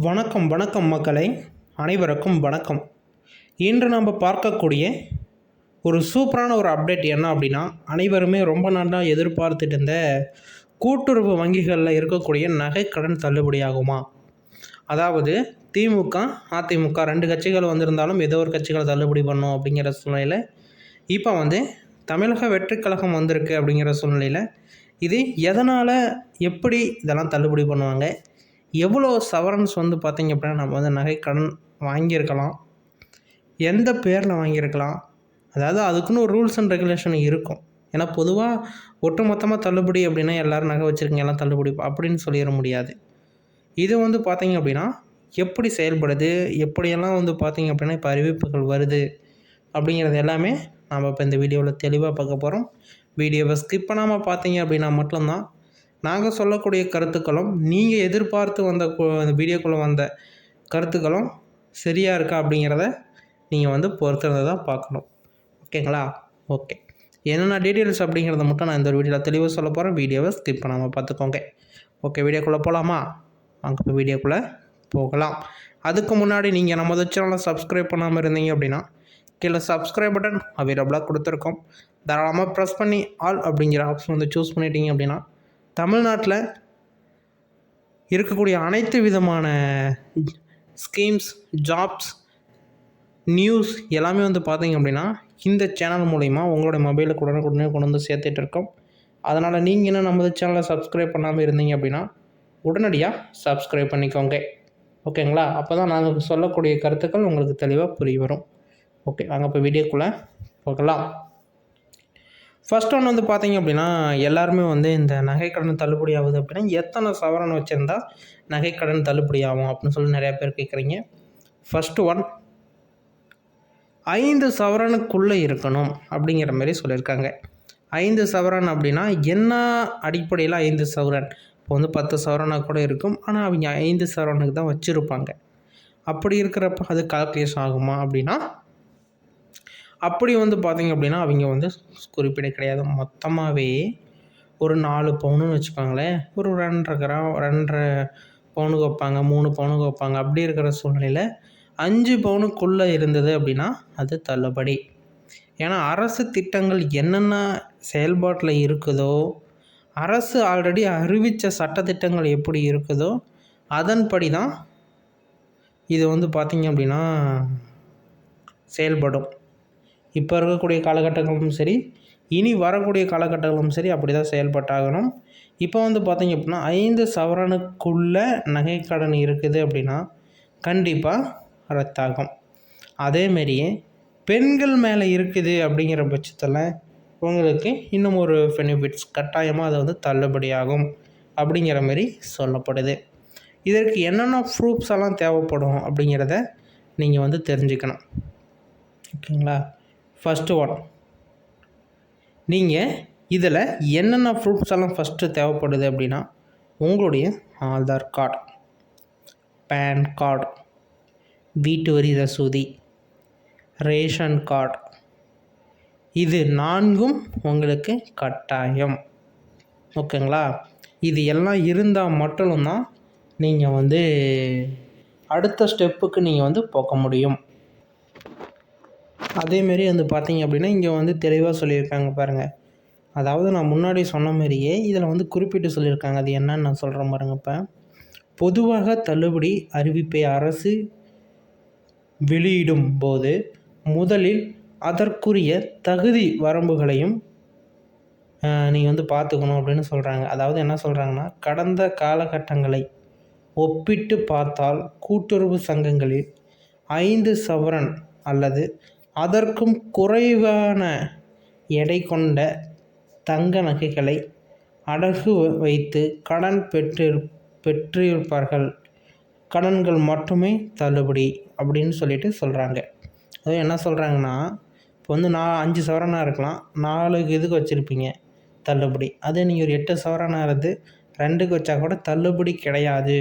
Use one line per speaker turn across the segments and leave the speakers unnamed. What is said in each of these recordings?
வணக்கம் வணக்கம் மக்களே, அனைவருக்கும் வணக்கம். இன்று நாம் பார்க்கக்கூடிய ஒரு சூப்பரான ஒரு அப்டேட் என்ன அப்படின்னா, அனைவருமே ரொம்ப நாளாக எதிர்பார்த்துட்டு இருந்த கூட்டுறவு வங்கிகளில் இருக்கக்கூடிய நகை கடன் தள்ளுபடியாகுமா? அதாவது திமுக அதிமுக 2 கட்சிகள் வந்திருந்தாலும் ஏதோ ஒரு கட்சிகளை தள்ளுபடி பண்ணும் அப்படிங்கிற சூழ்நிலையில் இப்போ தமிழக வெற்றி கழகம் வந்திருக்கு. அப்படிங்கிற சூழ்நிலையில் இது எதனால் எப்படி இதெல்லாம் தள்ளுபடி பண்ணுவாங்க, எவ்வளோ சவரன்ஸ் பார்த்திங்க அப்படின்னா நம்ம நகை கடன் வாங்கியிருக்கலாம், எந்த பேரில் வாங்கியிருக்கலாம், அதாவது அதுக்குன்னு ஒரு ரூல்ஸ் அண்ட் ரெகுலேஷன் இருக்கும். ஏன்னா பொதுவாக ஒட்டுமொத்தமாக தள்ளுபடி அப்படின்னா எல்லோரும் நகை வச்சுருக்கீங்க எல்லாம் தள்ளுபடி அப்படின்னு சொல்லிட முடியாது. இது பார்த்திங்க அப்படின்னா எப்படி செயல்படுது, எப்படியெல்லாம் பார்த்திங்க அப்படின்னா இப்போ அறிவிப்புகள் வருது அப்படிங்கிறது எல்லாமே நாம் இப்போ இந்த வீடியோவில் தெளிவாக பார்க்க போகிறோம். வீடியோவை ஸ்கிப் பண்ணாமல் பார்த்தீங்க அப்படின்னா மட்டும்தான் நாங்கள் சொல்லக்கூடிய கருத்துக்களும் நீங்கள் எதிர்பார்த்து வந்த வீடியோக்குள்ளே வந்த கருத்துக்களும் சரியாக இருக்கா அப்படிங்கிறத நீங்கள் பொறுத்திருந்து தான் பார்க்கணும். ஓகேங்களா? ஓகே, என்னென்ன டீட்டெயில்ஸ் அப்படிங்கிறத மட்டும் நான் இந்த ஒரு வீடியோவில் தெளிவாக சொல்ல போகிறேன். வீடியோவை ஸ்கிப் பண்ணாமல் பார்த்துக்கோங்க. ஓகே, வீடியோக்குள்ளே போகலாமா? அங்கே இப்போ வீடியோக்குள்ளே போகலாம். அதுக்கு முன்னாடி நீங்கள் நம்ம சேனலை சப்ஸ்கிரைப் பண்ணாமல் இருந்தீங்க அப்படின்னா கீழே சப்ஸ்கிரைப் பட்டன் அவைலபிளாக கொடுத்துருக்கோம். தாராளமாக ப்ரெஸ் பண்ணி ஆல் அப்படிங்கிற ஆப்ஷன் சூஸ் பண்ணிட்டீங்க அப்படின்னா தமிழ்நாட்டில் இருக்கக்கூடிய அனைத்து விதமான ஸ்கீம்ஸ், ஜாப்ஸ், நியூஸ் எல்லாமே பார்த்தீங்க அப்படின்னா இந்த சேனல் மூலிமா உங்களுடைய மொபைலுக்கு உடனே கொண்டு சேர்த்துட்டு இருக்கோம். அதனால் நீங்கள் என்ன நம்ம சேனலை சப்ஸ்கிரைப் பண்ணாமல் இருந்தீங்க அப்படின்னா உடனடியாக சப்ஸ்கிரைப் பண்ணிக்கோங்க. ஓகேங்களா? அப்போ தான் நாங்கள் சொல்லக்கூடிய கருத்துக்கள் உங்களுக்கு தெளிவாக புரிய வரும். ஓகே, நாங்கள் இப்போ வீடியோக்குள்ளே போகலாம். ஃபஸ்ட் ஒன்று பார்த்தீங்க அப்படின்னா எல்லாருமே இந்த நகைக்கடன் தள்ளுபடி ஆகுது அப்படின்னா எத்தனை சவரன் வச்சுருந்தா நகைக்கடன் தள்ளுபடி ஆகும் அப்படின்னு சொல்லி நிறையா பேர் கேட்குறீங்க. ஃபஸ்ட்டு 5 சவரனுக்குள்ளே இருக்கணும் அப்படிங்கிற மாதிரி சொல்லியிருக்காங்க. 5 சவரன் அப்படின்னா என்ன அடிப்படையில் 5 சவரன்? இப்போ 10 சவரனாக கூட இருக்கும், ஆனால் அவங்க 5 சவரனுக்கு தான் வச்சுருப்பாங்க. அப்படி இருக்கிறப்ப அது கால்குலேஷன் ஆகுமா அப்படின்னா அப்படி பார்த்திங்க அப்படின்னா அவங்க குறிப்பிட கிடையாது. மொத்தமாகவே ஒரு 4 பவுனுன்னு வச்சுக்கோங்களேன், ஒரு 2.5 கிராம் 2.5 பவுனுக்கு வைப்பாங்க, 3 பவுனுக்கு வைப்பாங்க. அப்படி இருக்கிற சூழ்நிலையில் 5 பவுனுக்குள்ளே இருந்தது அப்படின்னா அது தள்ளுபடி. ஏன்னா அரசு திட்டங்கள் என்னென்ன செயல்பாட்டில் இருக்குதோ, அரசு ஆல்ரெடி அறிவித்த சட்டத்திட்டங்கள் எப்படி இருக்குதோ அதன்படி தான் இது பார்த்திங்க அப்படின்னா செயல்படும். இப்போ இருக்கக்கூடிய காலகட்டங்களும் சரி, இனி வரக்கூடிய காலகட்டங்களும் சரி அப்படி தான் செயல்பட்டாகணும். இப்போ பார்த்திங்க அப்படின்னா 5 சவரனுக்குள்ளே நகைக்கடன் இருக்குது அப்படின்னா கண்டிப்பாக ரத்தாகும். அதேமாரியே பெண்கள் மேலே இருக்குது அப்படிங்கிற பட்சத்தில் உங்களுக்கு இன்னும் ஒரு பெனிஃபிட்ஸ் கட்டாயமாக அது தள்ளுபடியாகும் அப்படிங்கிற மாரி சொல்லப்படுது. இதற்கு என்னென்ன ப்ரூஃப்ஸ் எல்லாம் தேவைப்படும் அப்படிங்கிறத நீங்கள் தெரிஞ்சுக்கணும். ஓகேங்களா? ஃபஸ்ட்டு நீங்கள் இதில் என்னென்ன ப்ரூஃப்ஸ் எல்லாம் ஃபஸ்ட்டு தேவைப்படுது அப்படின்னா உங்களுடைய ஆதார் கார்டு, பேன் கார்டு, வீட்டு வரி ரசீது, ரேஷன் கார்டு, இது 4ம் உங்களுக்கு கட்டாயம். ஓகேங்களா? இது எல்லாம் இருந்தால் மட்டும்தான் நீங்கள் அடுத்த ஸ்டெப்புக்கு நீங்கள் போக முடியும். அதேமாரி பார்த்தீங்க அப்படின்னா இங்கே தெளிவாக சொல்லியிருக்காங்க பாருங்கள். அதாவது நான் முன்னாடி சொன்ன மாதிரியே இதில் குறிப்பிட்டு சொல்லியிருக்காங்க. அது என்னன்னு நான் சொல்கிறேன் பாருங்கள். இப்போ பொதுவாக தள்ளுபடி அறிவிப்பை அரசு வெளியிடும் போது முதலில் அதற்குரிய தகுதி வரம்புகளையும் நீங்கள் பார்த்துக்கணும் அப்படின்னு சொல்கிறாங்க. அதாவது என்ன சொல்கிறாங்கன்னா, கடந்த காலகட்டங்களை ஒப்பிட்டு பார்த்தால் கூட்டுறவு சங்கங்களில் 5 சவரன் அல்லது அதற்கும் குறைவான எடை கொண்ட தங்க நகைகளை அடகு வைத்து கடன் பெற்றிருப்பார்கள். கடன்கள் மட்டுமே தள்ளுபடி அப்படின்னு சொல்லிட்டு சொல்கிறாங்க. அதுவும் என்ன சொல்கிறாங்கன்னா, இப்போ நான் 5 சவரனாக இருக்கலாம், 4 இதுக்கு வச்சுருப்பீங்க தள்ளுபடி. அதே நீங்கள் ஒரு 8 சவரனாக இருந்து 2க்கு வச்சா கூட தள்ளுபடி கிடையாது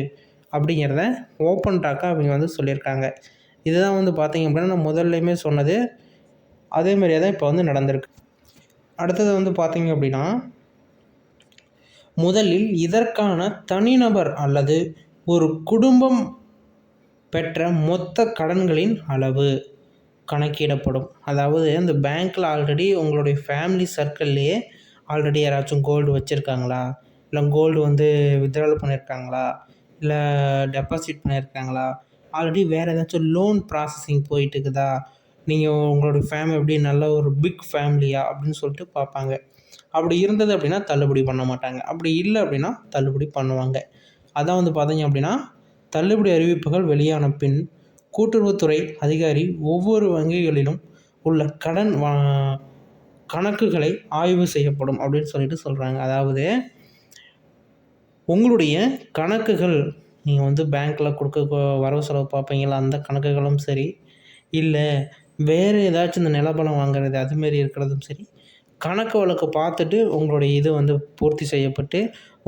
அப்படிங்கிறத ஓப்பன் டாக்காக அவங்க சொல்லியிருக்காங்க. இதுதான் பார்த்திங்க அப்படின்னா நான் முதல்லையுமே சொன்னது. அதேமாரியே தான் இப்போ நடந்திருக்கு. அடுத்தது பார்த்திங்க அப்படின்னா முதலில் இதற்கான தனிநபர் அல்லது ஒரு குடும்பம் பெற்ற மொத்த கடன்களின் அளவு கணக்கிடப்படும். அதாவது இந்த பேங்க்கில் ஆல்ரெடி உங்களுடைய ஃபேமிலி சர்க்கிள்லேயே ஆல்ரெடி யாராச்சும் கோல்டு வச்சுருக்காங்களா, இல்லை கோல்டு வந்து வித்ட்ராவல் பண்ணியிருக்காங்களா, இல்லை டெபாசிட் பண்ணியிருக்காங்களா, ஆல்ரெடி வேறு ஏதாச்சும் லோன் ப்ராசஸிங் போயிட்டுருக்குதா, நீங்கள் உங்களுடைய ஃபேமிலி எப்படி நல்ல ஒரு பிக் ஃபேமிலியா அப்படின்னு சொல்லிட்டு பார்ப்பாங்க. அப்படி இருந்தது அப்படின்னா தள்ளுபடி பண்ண மாட்டாங்க. அப்படி இல்லை அப்படின்னா தள்ளுபடி பண்ணுவாங்க. அதான் வந்து பார்த்தீங்க அப்படின்னா, தள்ளுபடி அறிவிப்புகள் வெளியான பின் கூட்டுறவுத்துறை அதிகாரி ஒவ்வொரு வங்கிகளிலும் உள்ள கடன் கணக்குகளை ஆய்வு செய்யப்படும் அப்படின்னு சொல்லிட்டு சொல்கிறாங்க. அதாவது உங்களுடைய கணக்குகள் நீங்கள் வந்து பேங்க்கில் கொடுக்க வரவு செலவு பார்ப்பீங்களா, அந்த கணக்குகளும் சரி, இல்லை வேறு ஏதாச்சும் இந்த நிலபலம் வாங்குறது அதுமாரி இருக்கிறதும் சரி, கணக்கு வழக்கு பார்த்துட்டு உங்களுடைய இது வந்து பூர்த்தி செய்யப்பட்டு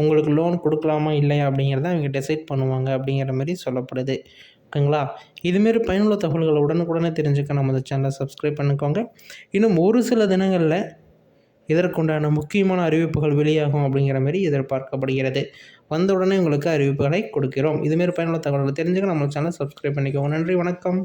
உங்களுக்கு லோன் கொடுக்கலாமா இல்லையா அப்படிங்கிறத அவங்க டிசைட் பண்ணுவாங்க அப்படிங்கிற மாதிரி சொல்லப்படுது. ஓகேங்களா? இதுமாரி பயனுள்ள தகவல்களை உடனுக்குடனே தெரிஞ்சுக்க நம்ம சேனலை சப்ஸ்கிரைப் பண்ணிக்கோங்க. இன்னும் ஒரு சில தினங்களில் இதற்குண்டான முக்கியமான அறிவிப்புகள் வெளியாகும் அப்படிங்கிற மாதிரி எதிர்பார்க்கப்படுகிறது. வந்த உடனே உங்களுக்கு அறிவிப்புகளை கொடுக்கிறோம். இதுமாரி பயனுள்ள தகவல்களை தெரிஞ்சுக்க நம்ம சேனலை சப்ஸ்கிரைப் பண்ணிக்கோங்க. நன்றி, வணக்கம்.